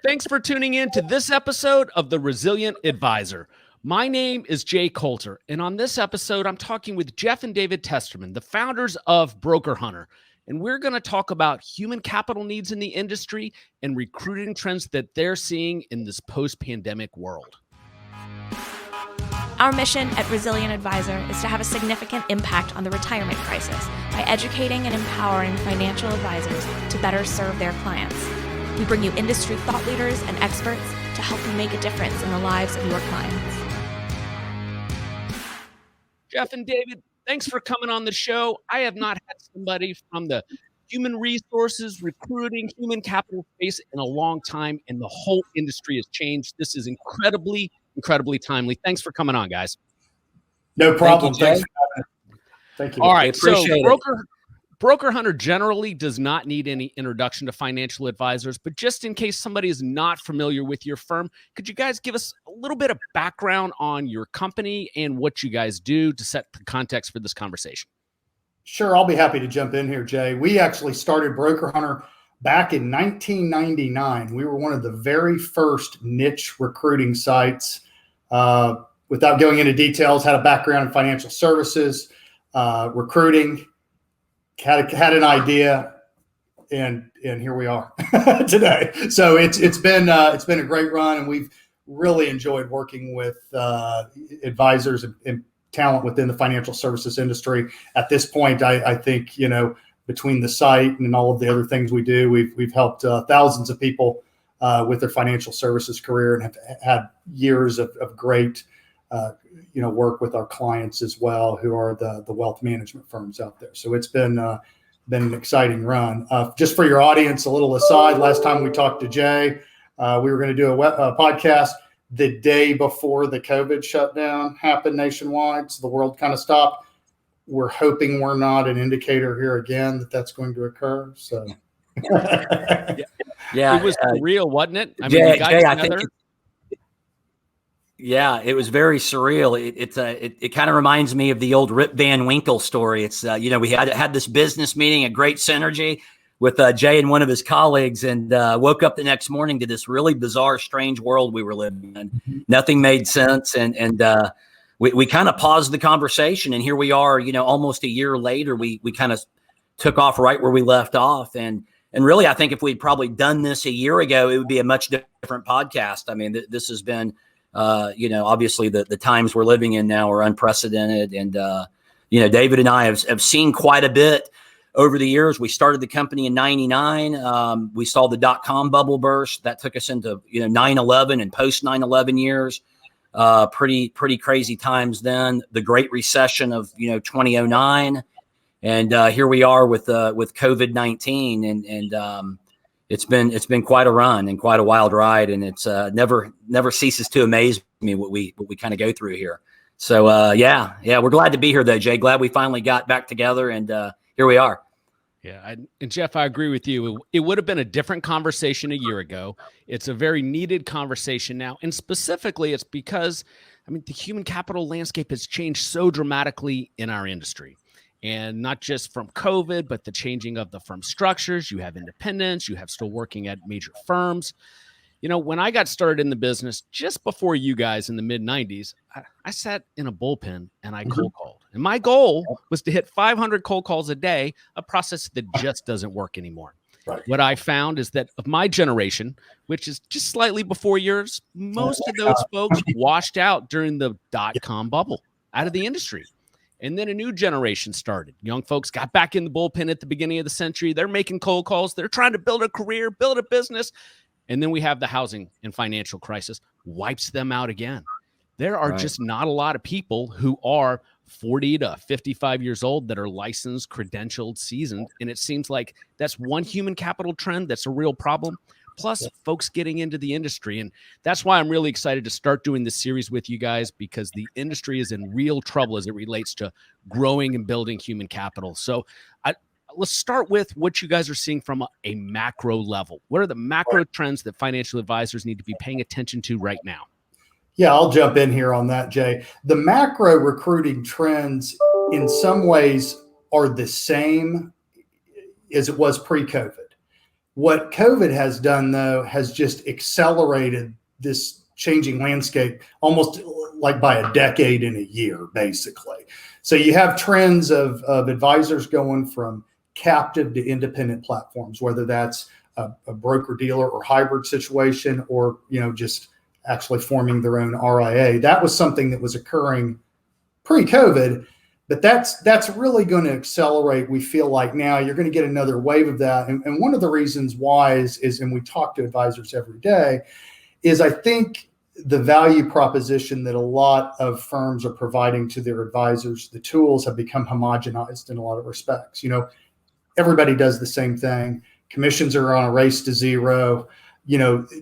Thanks for tuning in to this episode of The Resilient Advisor. My name is Jay Coulter, and on this episode, I'm talking with Jeff and David Testerman, the founders of BrokerHunter, and we're going to talk about human capital needs in the industry and recruiting trends that they're seeing in this post-pandemic world. Our mission at Resilient Advisor is to have a significant impact on the retirement crisis by educating and empowering financial advisors to better serve their clients. We bring you industry thought leaders and experts to help you make a difference in the lives of your clients. Jeff and David, thanks for coming on the show. I have not had somebody from the human resources, recruiting, human capital space in a long time, and the whole industry has changed. This is incredibly timely. Thanks for coming on, guys. No problem. Thank you, Thank you. All right. So it. BrokerHunter generally does not need any introduction to financial advisors, but just in case somebody is not familiar with your firm, could you guys give us a little bit of background on your company and what you guys do to set the context for this conversation? Sure. I'll be happy to jump in here, Jay. We actually started BrokerHunter back in 1999. We were one of the very first niche recruiting sites. Without going into details, had a background in financial services, recruiting, had an idea, and here we are today. So it's been a great run, and we've really enjoyed working with advisors and talent within the financial services industry. At this point, I think, between the site and all of the other things we do, we've helped thousands of people with their financial services career, and have had years of great work with our clients as well, who are the wealth management firms out there. So it's been an exciting run. Just for your audience, a little aside, last time we talked to Jay, we were going to do a podcast the day before the COVID shutdown happened nationwide. So the world kind of stopped. We're hoping we're not an indicator here again that that's going to occur. So yeah, it was real, wasn't it? I mean, Jay, you guys I think it was very surreal. It kind of reminds me of the old Rip Van Winkle story. It's we had this business meeting, a great synergy with Jay and one of his colleagues, and woke up the next morning to this really bizarre, strange world we were living in. Nothing made sense, and we kind of paused the conversation, and here we are. Almost a year later, we kind of took off right where we left off, and really, I think if we'd probably done this a year ago, it would be a much different podcast. I mean, this has been. Obviously the times we're living in now are unprecedented. And, David and I have seen quite a bit over the years. We started the company in 99. We saw the .com bubble burst that took us into, 9/11 and post 9/11 years. Pretty crazy times then. The Great Recession of, 2009. And here we are with COVID-19 and it's been quite a run and quite a wild ride, and it's never ceases to amaze me what we kind of go through here. So we're glad to be here though, Jay. Glad we finally got back together, and here we are. Yeah, and Jeff, I agree with you. It would have been a different conversation a year ago. It's a very needed conversation now, and specifically, it's because the human capital landscape has changed so dramatically in our industry. And not just from COVID, but the changing of the firm structures. You have independents, you have still working at major firms. When I got started in the business, just before you guys in the mid 90s, I sat in a bullpen and I cold called. And my goal was to hit 500 cold calls a day, a process that just doesn't work anymore. Right. What I found is that of my generation, which is just slightly before yours, most of those folks washed out during the .com bubble out of the industry. And then a new generation started. Young folks got back in the bullpen at the beginning of the century. They're making cold calls. They're trying to build a career, build a business. And then we have the housing and financial crisis, wipes them out again. There are just not a lot of people who are 40 to 55 years old that are licensed, credentialed, seasoned. And it seems like that's one human capital trend that's a real problem. Plus folks getting into the industry. And that's why I'm really excited to start doing this series with you guys, because the industry is in real trouble as it relates to growing and building human capital. So let's start with what you guys are seeing from a macro level. What are the macro trends that financial advisors need to be paying attention to right now? Yeah, I'll jump in here on that, Jay. The macro recruiting trends in some ways are the same as it was pre-COVID. What COVID has done, though, has just accelerated this changing landscape almost like by a decade in a year, basically. So you have trends of advisors going from captive to independent platforms, whether that's a broker dealer or hybrid situation, or, just actually forming their own RIA. That was something that was occurring pre-COVID, but that's really going to accelerate. We feel like now you're going to get another wave of that. And one of the reasons why is, and we talk to advisors every day, is I think the value proposition that a lot of firms are providing to their advisors, the tools have become homogenized in a lot of respects. Everybody does the same thing. Commissions are on a race to zero.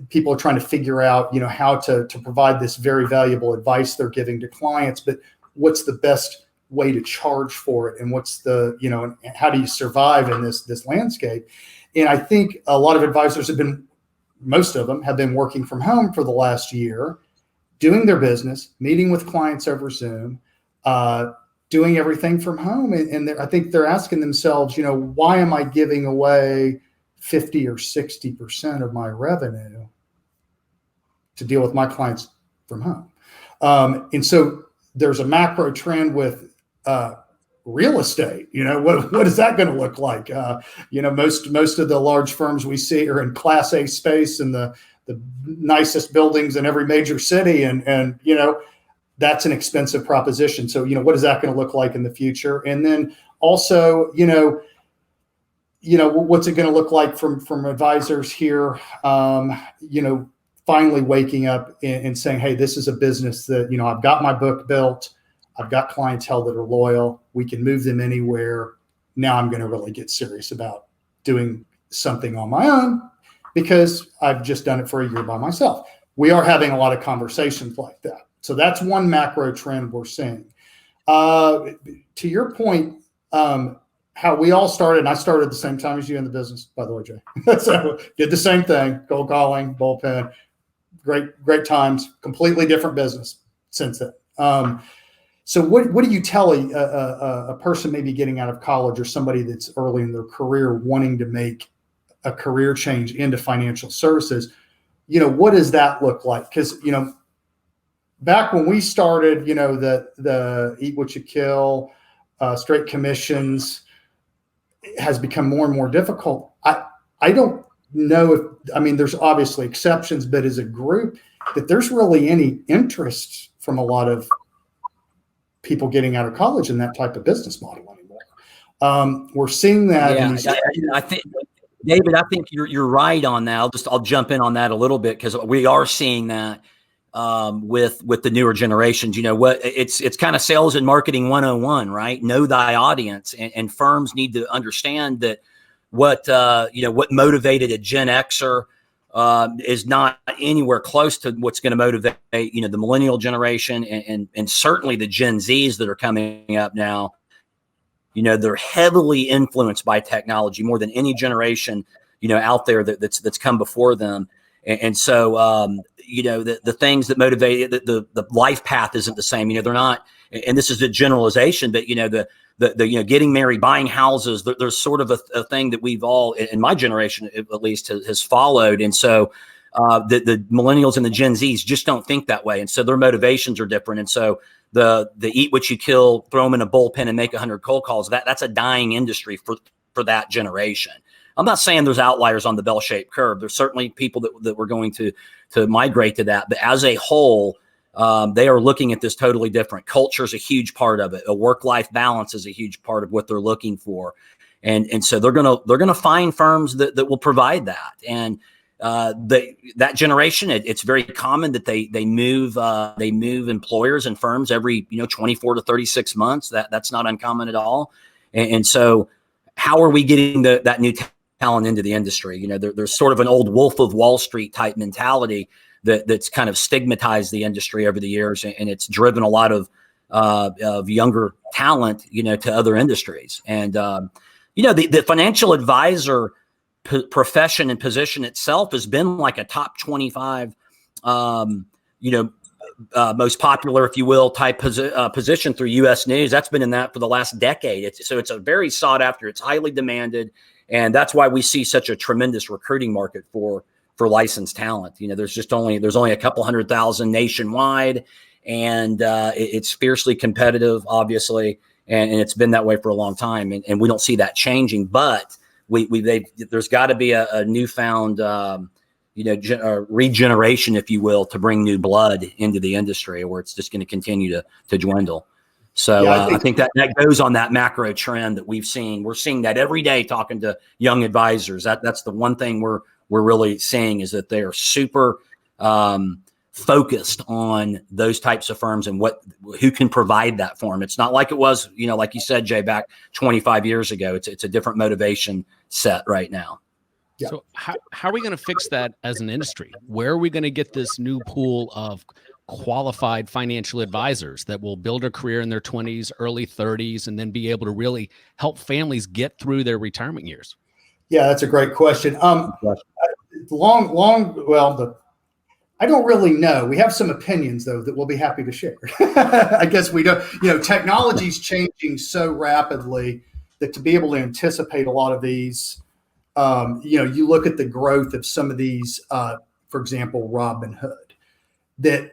People are trying to figure out, how to provide this very valuable advice they're giving to clients, but what's the best way to charge for it? And what's the, and how do you survive in this landscape? And I think a lot of advisors most of them have been working from home for the last year, doing their business, meeting with clients over Zoom, doing everything from home. And I think they're asking themselves, why am I giving away 50 or 60% of my revenue to deal with my clients from home? And so there's a macro trend with real estate. What is that going to look like? Most of the large firms we see are in Class A space in the nicest buildings in every major city, and that's an expensive proposition. So what is that going to look like in the future? And then also what's it going to look like from advisors here? Finally waking up and saying, hey, this is a business that I've got my book built. I've got clientele that are loyal. We can move them anywhere. Now I'm going to really get serious about doing something on my own because I've just done it for a year by myself. We are having a lot of conversations like that. So that's one macro trend we're seeing. To your point, how we all started, and I started at the same time as you in the business, by the way, Jay. So did the same thing, cold calling, bullpen, great times, completely different business since then. So what do you tell a person maybe getting out of college or somebody that's early in their career wanting to make a career change into financial services? What does that look like? Because, back when we started, the eat what you kill, straight commissions has become more and more difficult. I don't know there's obviously exceptions, but as a group that there's really any interest from a lot of people getting out of college in that type of business model anymore. We're seeing that. Yeah, I think, David, I think you're right on that. I'll jump in on that a little bit because we are seeing that with the newer generations. It's kind of sales and marketing 101, right? Know thy audience, and firms need to understand that what motivated a Gen Xer is not anywhere close to what's going to motivate, the millennial generation and certainly the Gen Zs that are coming up now. They're heavily influenced by technology more than any generation, out there that's come before them. And so, the things that motivate the life path isn't the same. They're not, and this is a generalization, but the getting married, buying houses, there's sort of a thing that we've all, in my generation at least, has followed. And so the millennials and the Gen Zs just don't think that way. And so their motivations are different. And so the eat what you kill, throw them in a bullpen and make 100 cold calls, that's a dying industry for that generation. I'm not saying there's outliers on the bell-shaped curve. There's certainly people that we're going to migrate to that. But as a whole, they are looking at this totally different. Culture is a huge part of it. A work-life balance is a huge part of what they're looking for, and so they're gonna find firms that will provide that. And that generation, it's very common that they move employers and firms every 24 to 36 months. That's not uncommon at all. And so, how are we getting that new talent into the industry? There's sort of an old Wolf of Wall Street type mentality that's kind of stigmatized the industry over the years, and it's driven a lot of younger talent, to other industries. And the financial advisor profession and position itself has been like a top 25, most popular, if you will, type position through U.S. News. That's been in that for the last decade. It's a very sought after. It's highly demanded. And that's why we see such a tremendous recruiting market for licensed talent. There's only a couple 100,000 nationwide, and it's fiercely competitive, obviously, and it's been that way for a long time, and we don't see that changing. But there's got to be a newfound regeneration, if you will, to bring new blood into the industry, or it's just going to continue to dwindle. So I think that goes on that macro trend that we've seen. We're seeing that every day talking to young advisors. That's the one thing we're really seeing, is that they are super focused on those types of firms and who can provide that for them. It's not like it was, like you said, Jay, back 25 years ago. It's a different motivation set right now. Yeah. So how are we going to fix that as an industry? Where are we going to get this new pool of qualified financial advisors that will build a career in their 20s, early 30s, and then be able to really help families get through their retirement years? Yeah, that's a great question. I don't really know. We have some opinions, though, that we'll be happy to share. I guess we don't. Technology's changing so rapidly that to be able to anticipate a lot of these, you look at the growth of some of these, for example, Robinhood, that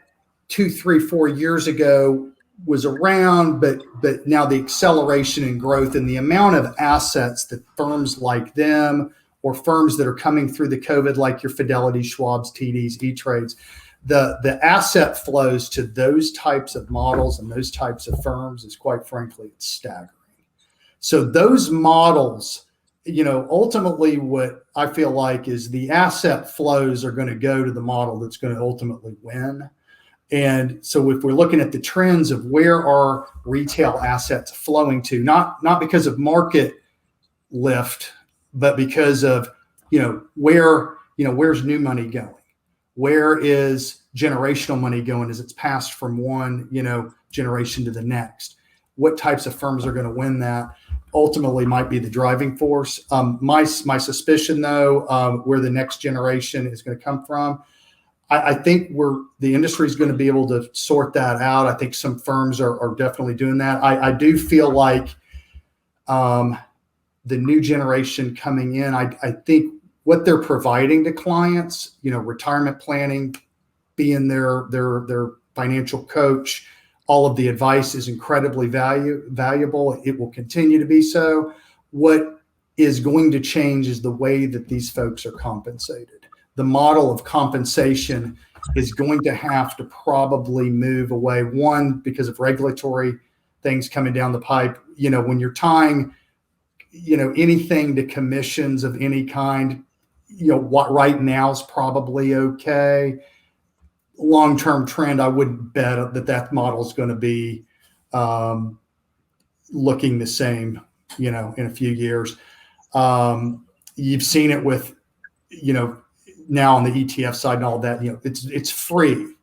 2, 3, 4 years ago was around, but now the acceleration in growth and the amount of assets that firms like them, or firms that are coming through the COVID, like your Fidelity, Schwab's, TDs, E-Trades, the asset flows to those types of models and those types of firms is, quite frankly, it's staggering. So those models, ultimately what I feel like is the asset flows are going to go to the model that's going to ultimately win. And so if we're looking at the trends of where are retail assets flowing to, not because of market lift, but because of, where's new money going? Where is generational money going as it's passed from one, generation to the next? What types of firms are going to win that ultimately might be the driving force. My suspicion, though, where the next generation is going to come from, I think the industry is going to be able to sort that out. I think some firms are definitely doing that. I do feel like the new generation coming in, I think what they're providing to clients, retirement planning, being their financial coach, all of the advice is incredibly valuable. It will continue to be so. What is going to change is the way that these folks are compensated. The model of compensation is going to have to probably move away. One, because of regulatory things coming down the pipe. When you're tying, anything to commissions of any kind, what right now is probably okay. Long-term trend, I wouldn't bet that model is going to be looking the same, in a few years. You've seen it with, now on the ETF side and all that, it's free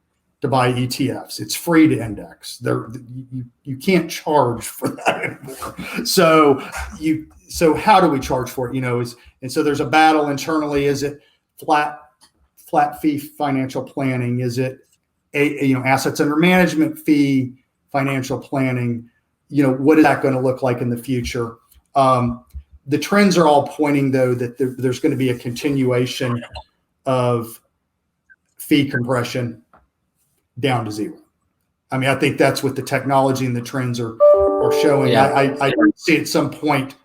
to buy ETFs. It's free to index. You can't charge for that anymore. So how do we charge for it? And so there's a battle internally. Is it flat fee financial planning? Is it assets under management fee financial planning? What is that going to look like in the future? The trends are all pointing, though, that there's going to be a continuation of fee compression down to zero. I mean, I think that's what the technology and the trends are showing. Yeah. I see at some point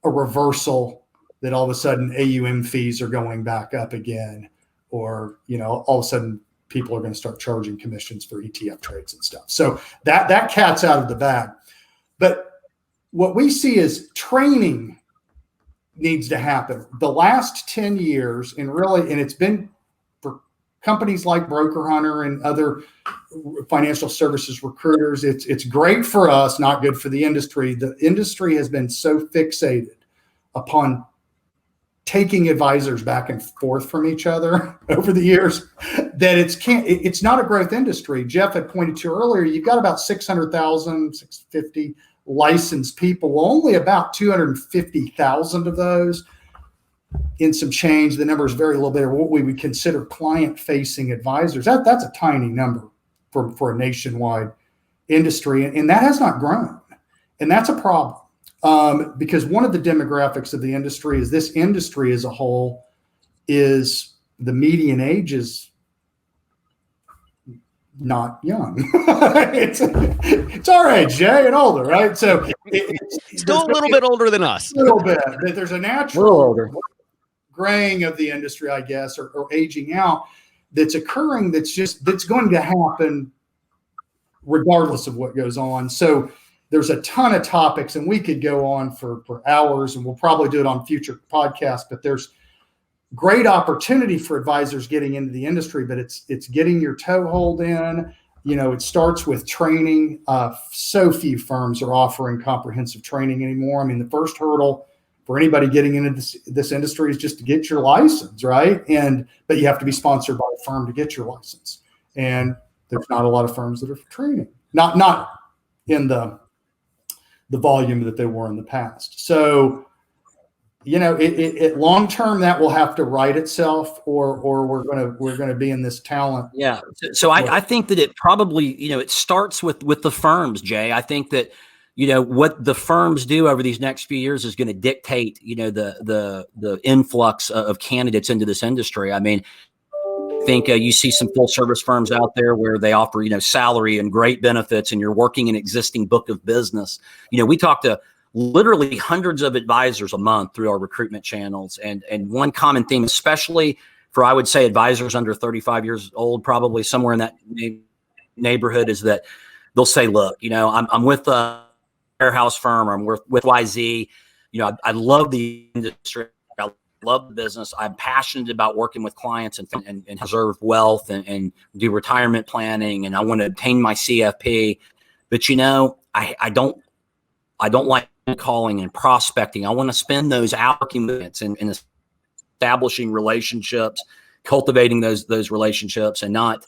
a reversal that all of a sudden AUM fees are going back up again, or all of a sudden people are going to start charging commissions for ETF trades and stuff. So that cat's out of the bag. But what we see is training needs to happen. The last 10 years, and it's been for companies like BrokerHunter and other financial services recruiters, it's great for us, not good for the industry. The industry has been so fixated upon taking advisors back and forth from each other over the years that it's not a growth industry. Jeff had pointed to earlier, you've got about 600,000, 650 licensed people, only about 250,000 of those in some change. The number is very little bit of what we would consider client-facing advisors. That's a tiny number for a nationwide industry, and that has not grown, and that's a problem. because one of the demographics of the industry is this industry as a whole is the median age is not young. it's our age, Jay, and older, right? So it's Still a little bit older than us. A little bit. There's a A little natural older. graying of the industry, I guess, or aging out that's occurring. That's going to happen regardless of what goes on. So there's a ton of topics, and we could go on for hours, and we'll probably do it on future podcasts, but there's great opportunity for advisors getting into the industry, but it's getting your toehold in. It starts with training. So few firms are offering comprehensive training anymore. I mean, the first hurdle for anybody getting into this industry is just to get your license, right? But you have to be sponsored by a firm to get your license. And there's not a lot of firms that are training, not in the volume that they were in the past. So, it long term that will have to right itself, or we're gonna be in this talent. Yeah. So I think that it probably, it starts with the firms, Jay. I think that, what the firms do over these next few years is going to dictate, the influx of candidates into this industry. I mean, I think you see some full service firms out there where they offer, salary and great benefits, and you're working an existing book of business. We talk to literally hundreds of advisors a month through our recruitment channels. And one common theme, especially for, I would say, advisors under 35 years old, probably somewhere in that neighborhood, is that they'll say, look, I'm with a warehouse firm, or I'm with YZ. I love the industry. I love the business. I'm passionate about working with clients and preserve wealth and do retirement planning. And I want to obtain my CFP. But, I don't like calling and prospecting. I want to spend those working minutes and establishing relationships, cultivating those relationships, and not,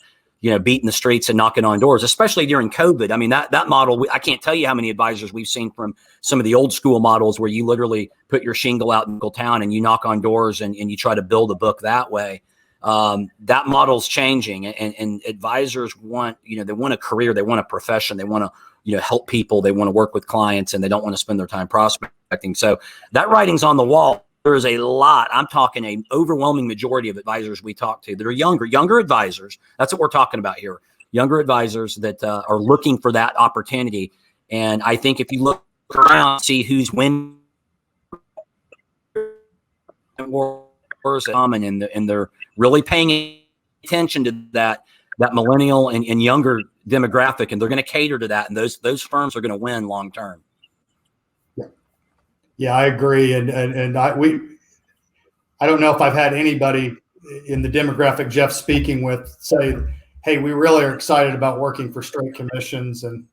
beating the streets and knocking on doors, especially during COVID. I mean, that model, I can't tell you how many advisors we've seen from some of the old school models where you literally put your shingle out in local town and you knock on doors and you try to build a book that way. That model's changing, and advisors want, they want a career, they want a profession, they want to, help people, they want to work with clients, and they don't want to spend their time prospecting. So that writing's on the wall. There's a lot. I'm talking an overwhelming majority of advisors we talk to that are younger advisors. That's what we're talking about here. Younger advisors that are looking for that opportunity. And I think if you look around, see who's winning wars common, and they're really paying attention to that millennial and younger demographic, and they're going to cater to that. And those firms are going to win long term. Yeah, I agree. And I don't know if I've had anybody in the demographic Jeff's speaking with say, hey, we really are excited about working for straight commissions and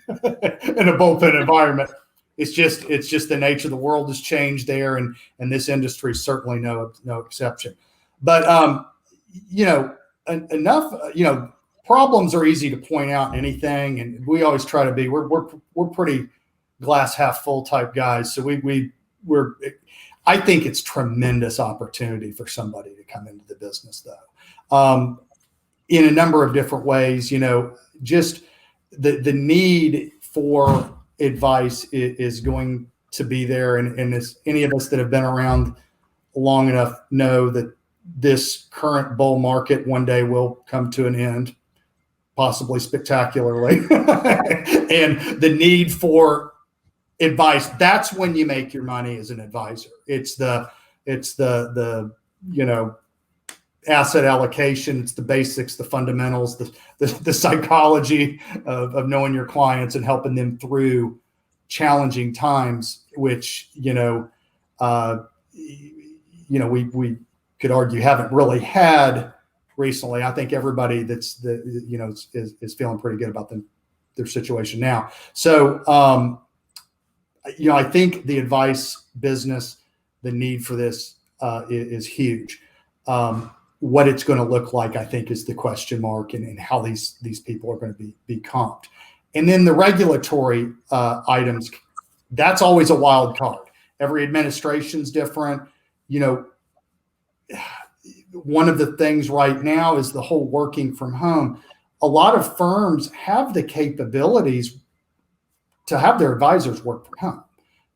in a bullpen environment. It's just the nature of the world has changed there, and this industry is certainly no exception. But enough. Problems are easy to point out in anything, and we always try to be. We're pretty glass half full type guys. So we're. I think it's tremendous opportunity for somebody to come into the business, though, in a number of different ways. Just the need for advice is going to be there, and as any of us that have been around long enough know that this current bull market one day will come to an end, possibly spectacularly. And the need for advice, that's when you make your money as an advisor. It's the asset allocation, it's the basics, the fundamentals, the psychology of knowing your clients and helping them through challenging times, which we could argue haven't really had recently. I think everybody is feeling pretty good about their situation now. So I think the advice business, the need for this is huge. What it's going to look like, I think, is the question mark, and how these people are going to be comped. And then the regulatory items, that's always a wild card. Every administration's different. One of the things right now is the whole working from home. A lot of firms have the capabilities to have their advisors work from home.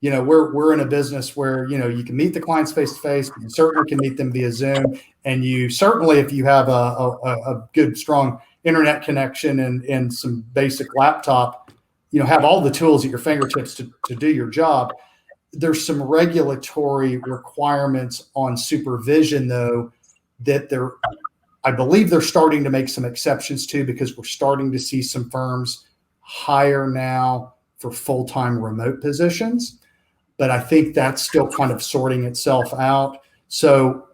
we're in a business where, you can meet the clients face to face, but you certainly can meet them via Zoom. And you certainly, if you have a good, strong internet connection and some basic laptop, have all the tools at your fingertips to do your job. There's some regulatory requirements on supervision, though, that I believe they're starting to make some exceptions to, because we're starting to see some firms hire now for full-time remote positions. But I think that's still kind of sorting itself out. So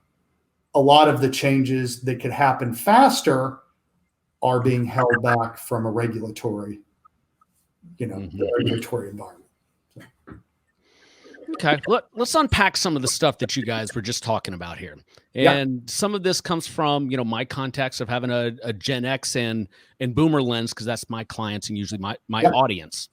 a lot of the changes that could happen faster are being held back from a regulatory, the regulatory environment. Okay, let's unpack some of the stuff that you guys were just talking about here. And some of this comes from, my context of having a Gen X and Boomer lens, because that's my clients and usually my audience.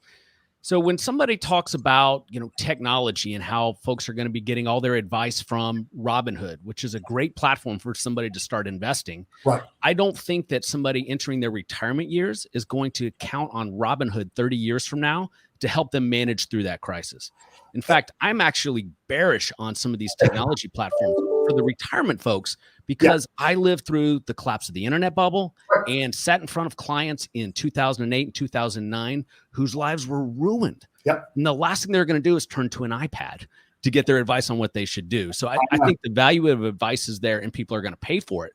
So when somebody talks about, technology and how folks are going to be getting all their advice from Robinhood, which is a great platform for somebody to start investing. Right. I don't think that somebody entering their retirement years is going to count on Robinhood 30 years from now to help them manage through that crisis. In fact, I'm actually bearish on some of these technology platforms for the retirement folks, because I lived through the collapse of the internet bubble and sat in front of clients in 2008 and 2009 whose lives were ruined. And the last thing they're going to do is turn to an iPad to get their advice on what they should do. So I think the value of advice is there and people are going to pay for it.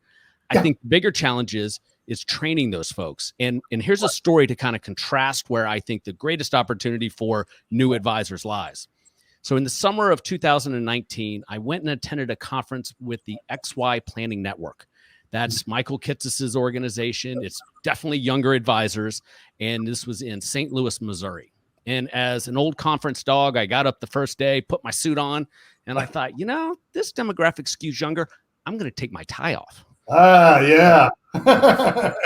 I think the bigger challenge is training those folks. And here's a story to kind of contrast where I think the greatest opportunity for new advisors lies. So in the summer of 2019, I went and attended a conference with the XY Planning Network. That's Michael Kitzis's organization. It's definitely younger advisors. And this was in St. Louis, Missouri. And as an old conference dog, I got up the first day, put my suit on, and I thought, this demographic skews younger. I'm going to take my tie off.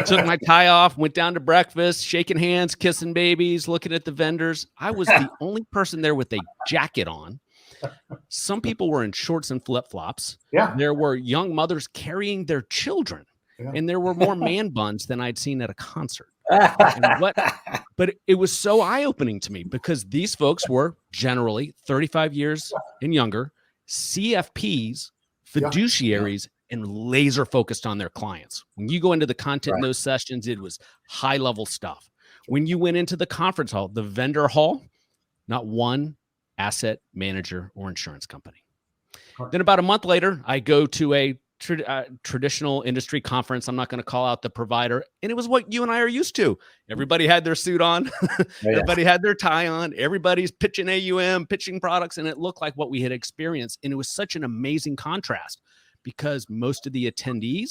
Took my tie off, went down to breakfast, shaking hands, kissing babies, looking at the vendors. I was the only person there with a jacket on. Some people were in shorts and flip-flops. There were young mothers carrying their children. And there were more man buns than I'd seen at a concert. But it was so eye-opening to me, because these folks were generally 35 years and younger, CFPs, fiduciaries, and laser focused on their clients. When you go into the content in those sessions, it was high level stuff. When you went into the conference hall, the vendor hall, not one asset manager or insurance company. Then about a month later, I go to a traditional industry conference. I'm not going to call out the provider. And it was what you and I are used to. Everybody had their suit on. Everybody had their tie on. Everybody's pitching AUM, pitching products. And it looked like what we had experienced. And it was such an amazing contrast, because most of the attendees,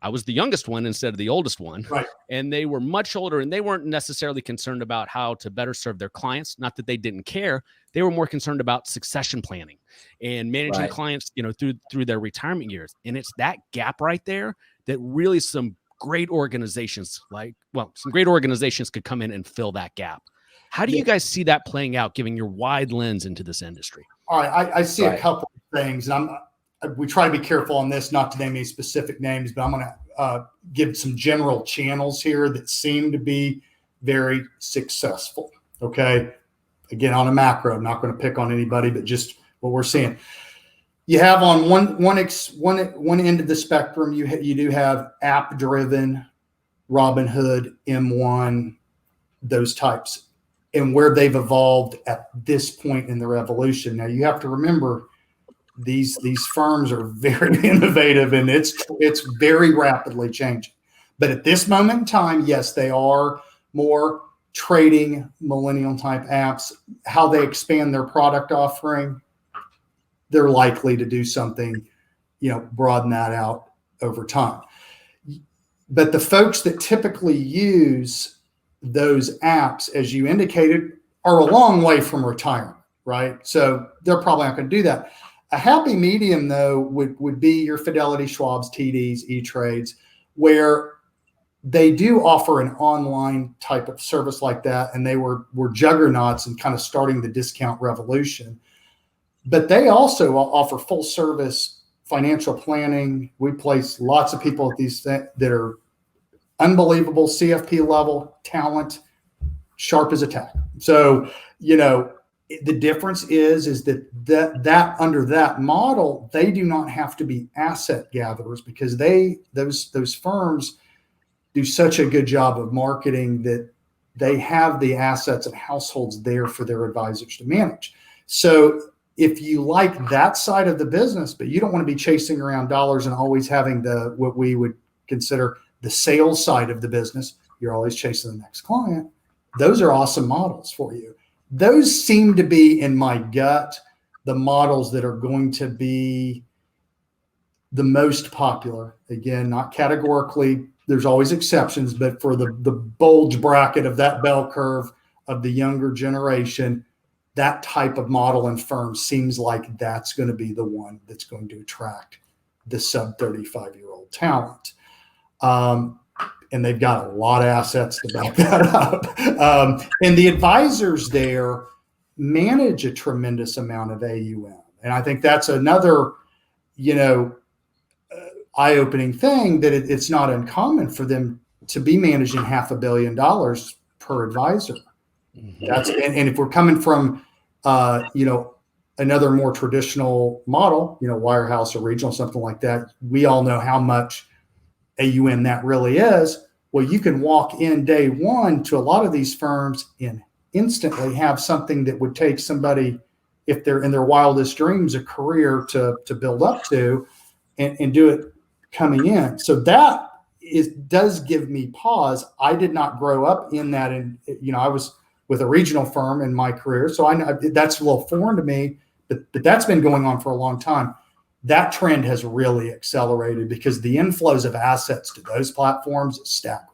I was the youngest one instead of the oldest one. And they were much older, and they weren't necessarily concerned about how to better serve their clients. Not that they didn't care. They were more concerned about succession planning and managing clients, through their retirement years. And it's that gap right there that really some great organizations could come in and fill that gap. How do you guys see that playing out, giving your wide lens into this industry? All right. I see a couple of things, and we try to be careful on this, not to name any specific names, but I'm going to give some general channels here that seem to be very successful. Okay. Again, on a macro, I'm not going to pick on anybody, but just what we're seeing. You have on one end of the spectrum, you do have app driven, Robinhood, M1, those types, and where they've evolved at this point in their evolution. Now you have to remember, these firms are very innovative, and it's very rapidly changing. But at this moment in time, yes, they are more trading millennial type apps. How they expand their product offering, they're likely to do something, broaden that out over time. But the folks that typically use those apps, as you indicated, are a long way from retirement, right? So they're probably not going to do that. A happy medium, though, would be your Fidelity, Schwab's, TDs, E-Trades, where they do offer an online type of service like that, and they were juggernauts and kind of starting the discount revolution. But they also offer full service financial planning. We place lots of people at these that are unbelievable CFP level talent, sharp as a tack. So, The difference is that under that model, they do not have to be asset gatherers, because those firms do such a good job of marketing that they have the assets and households there for their advisors to manage. So if you like that side of the business, but you don't want to be chasing around dollars and always having what we would consider the sales side of the business, you're always chasing the next client. Those are awesome models for you. Those seem to be, in my gut, the models that are going to be the most popular. Again, not categorically, there's always exceptions, but for the bulge bracket of that bell curve of the younger generation, that type of model and firm seems like that's going to be the one that's going to attract the sub 35-year-old talent. And they've got a lot of assets to back that up. And the advisors there manage a tremendous amount of AUM. And I think that's another, eye-opening thing, that it's not uncommon for them to be managing $500 million per advisor. Mm-hmm. And if we're coming from, another more traditional model, wirehouse or regional, something like that, we all know how much AUM that really is. Well, you can walk in day one to a lot of these firms and instantly have something that would take somebody, if they're in their wildest dreams, a career to build up to, and do it coming in. So that does give me pause. I did not grow up in that. And, I was with a regional firm in my career, so I know that's a little foreign to me, but that's been going on for a long time. That trend has really accelerated because the inflows of assets to those platforms is staggering.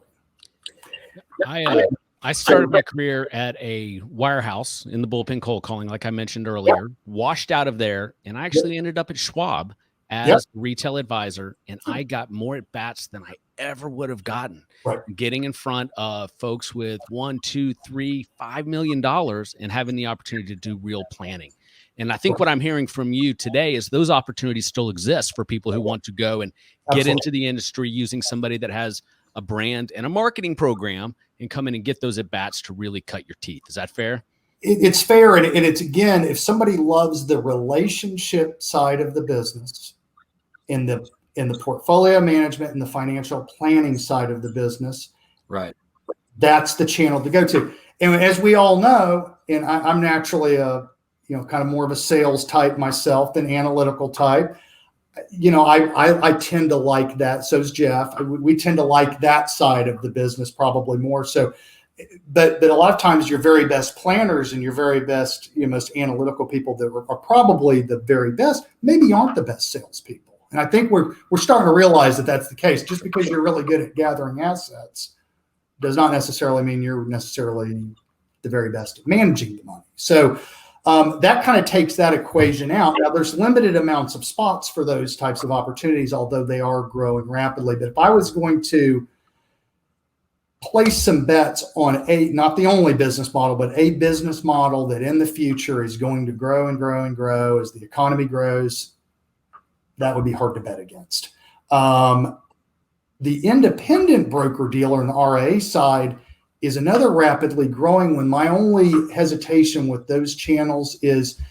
I started my career at a wirehouse in the bullpen cold calling, like I mentioned earlier, washed out of there, and I actually ended up at Schwab as a retail advisor, and I got more at bats than I ever would have gotten. Right. Getting in front of folks with $1, $2, $3, $5 million and having the opportunity to do real planning. And I think what I'm hearing from you today is those opportunities still exist for people who want to go and get into the industry using somebody that has a brand and a marketing program and come in and get those at bats to really cut your teeth. Is that fair? It's fair. And it's, again, if somebody loves the relationship side of the business, in the portfolio management and the financial planning side of the business, right, that's the channel to go to. And as we all know, and I'm naturally kind of more of a sales type myself than analytical type. I tend to like that. So is Jeff. We tend to like that side of the business probably more so. But a lot of times your very best planners and your very best, most analytical people that are probably the very best, maybe aren't the best salespeople. And I think we're starting to realize that that's the case. Just because you're really good at gathering assets does not necessarily mean you're necessarily the very best at managing the money. So that kind of takes that equation out. Now, there's limited amounts of spots for those types of opportunities, although they are growing rapidly. But if I was going to place some bets on not the only business model, but a business model that in the future is going to grow and grow and grow as the economy grows, that would be hard to bet against. The independent broker dealer and the RIA side is another rapidly growing one. My only hesitation with those channels is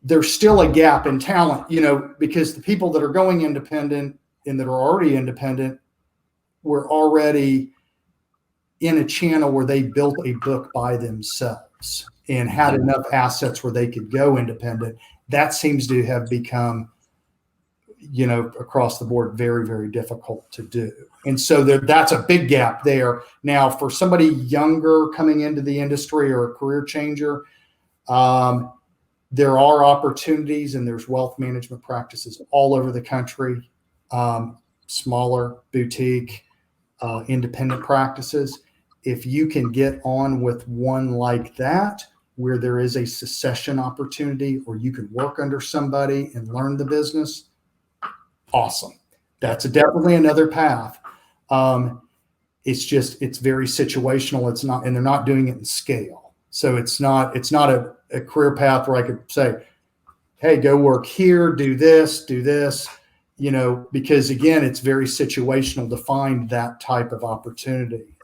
there's still a gap in talent, because the people that are going independent and that are already independent were already in a channel where they built a book by themselves and had enough assets where they could go independent. That seems to have become, across the board, very, very difficult to do. And so that's a big gap there. Now, for somebody younger coming into the industry or a career changer, there are opportunities and there's wealth management practices all over the country, smaller boutique, independent practices. If you can get on with one like that, where there is a succession opportunity or you can work under somebody and learn the business, awesome. That's definitely another path. It's very situational. It's not, and they're not doing it in scale. So it's not a career path where I could say, hey, go work here, do this, because again, it's very situational to find that type of opportunity.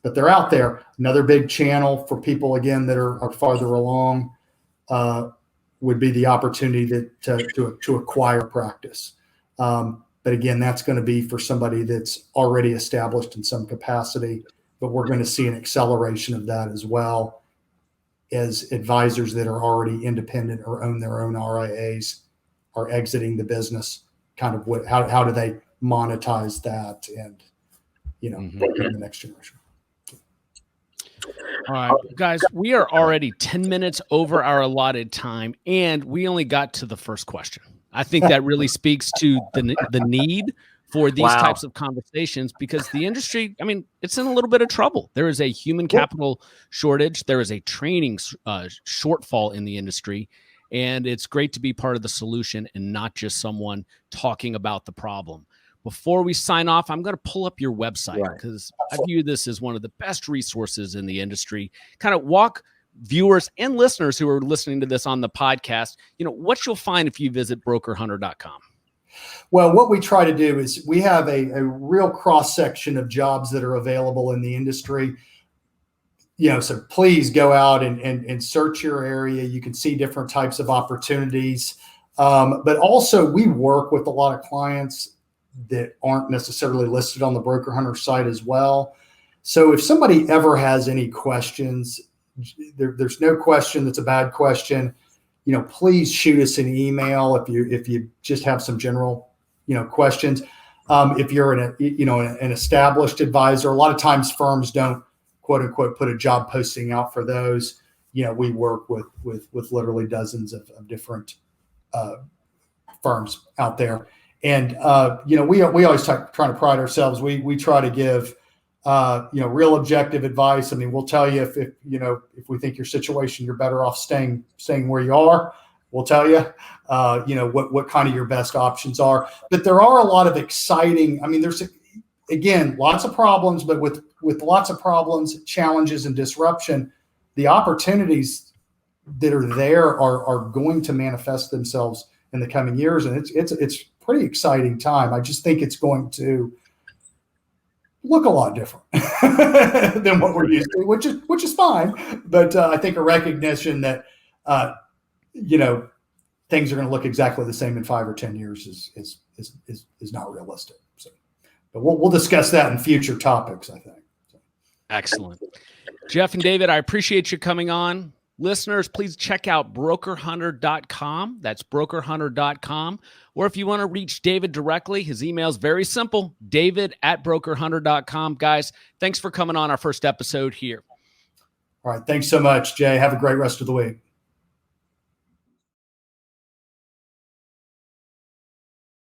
but they're out there. Another big channel for people, again, that are farther along would be the opportunity to acquire practice. But again, that's going to be for somebody that's already established in some capacity, but we're going to see an acceleration of that as well as advisors that are already independent or own their own RIAs are exiting the business. Kind of how do they monetize that and, in the next generation. All right, guys, we are already 10 minutes over our allotted time, and we only got to the first question. I think that really speaks to the need for these types of conversations, because the industry, I mean, it's in a little bit of trouble. There is a human capital shortage. There is a training shortfall in the industry, and it's great to be part of the solution and not just someone talking about the problem. Before we sign off, I'm going to pull up your website because I view this as one of the best resources in the industry. Kind of walk viewers and listeners who are listening to this on the podcast, what you'll find if you visit BrokerHunter.com. Well, what we try to do is we have a real cross-section of jobs that are available in the industry. So please go out and search your area. You can see different types of opportunities. But also we work with a lot of clients that aren't necessarily listed on the BrokerHunter site as well. So if somebody ever has any questions, there's no question that's a bad question. Please shoot us an email if you just have some general, questions. If you're an established advisor, a lot of times firms don't quote unquote put a job posting out for those. We work with literally dozens of different firms out there, and we always try to pride ourselves. We try to give real objective advice. I mean, we'll tell you if we think your situation, you're better off staying where you are. We'll tell you, what kind of your best options are. But there are a lot of exciting. I mean, there's again lots of problems, but with lots of problems, challenges, and disruption, the opportunities that are there are going to manifest themselves in the coming years, and it's pretty exciting time. I just think it's going to look a lot different than what we're used to, which is fine. But I think a recognition that things are going to look exactly the same in 5 or 10 years is not realistic. So, but we'll discuss that in future topics, I think. So. Excellent, Jeff and David. I appreciate you coming on. Listeners, please check out BrokerHunter.com. That's BrokerHunter.com. Or if you want to reach David directly, his email is very simple, David@BrokerHunter.com. Guys, thanks for coming on our first episode here. All right. Thanks so much, Jay. Have a great rest of the week.